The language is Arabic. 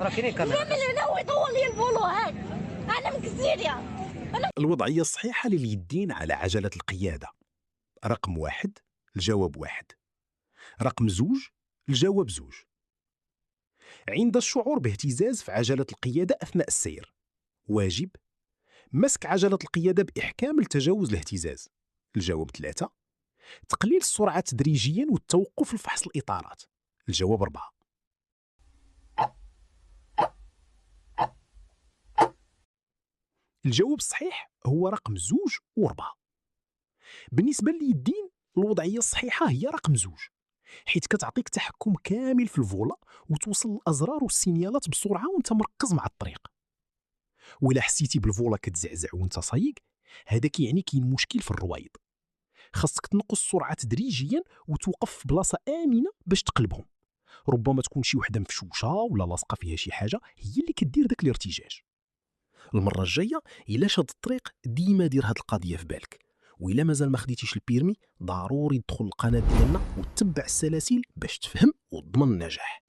راه كاينين كاميرا. من هنا ويطول لي الفولو هاك. انا من كزيريا. الوضعية الصحيحة لليدين على عجلة القيادة: رقم 1 الجواب 1، رقم 2 الجواب 2. عند الشعور باهتزاز في عجلة القيادة أثناء السير، واجب مسك عجلة القيادة بإحكام لتجاوز الاهتزاز. الجواب 3 تقليل السرعة تدريجيا والتوقف لفحص الإطارات. الجواب 4. الجواب الصحيح هو رقم 2 و4. بالنسبة لليدين الوضعية الصحيحة هي رقم 2، حيث كتعطيك تحكم كامل في الفولا وتوصل الأزرار والسينيالات بسرعة وانت مركز مع الطريق. ولا حسيتي بالفولا كتزعزع وانت سايق، هذا كيعني كاين مشكل في الروايض. خاصك تنقص السرعة تدريجيا وتوقف في بلاصة آمنة باش تقلبهم. ربما تكون شي وحدة مفشوشة ولا لاصقة فيها شي حاجة هي اللي كدير داك الارتجاج. المرة الجاية إلا شاد الطريق ديما دير هاد القضية في بالك، وإلا مازال ما خديتيش البيرمي ضروري تدخل القناة ديالنا وتتبع السلاسل باش تفهم وتضمن النجاح.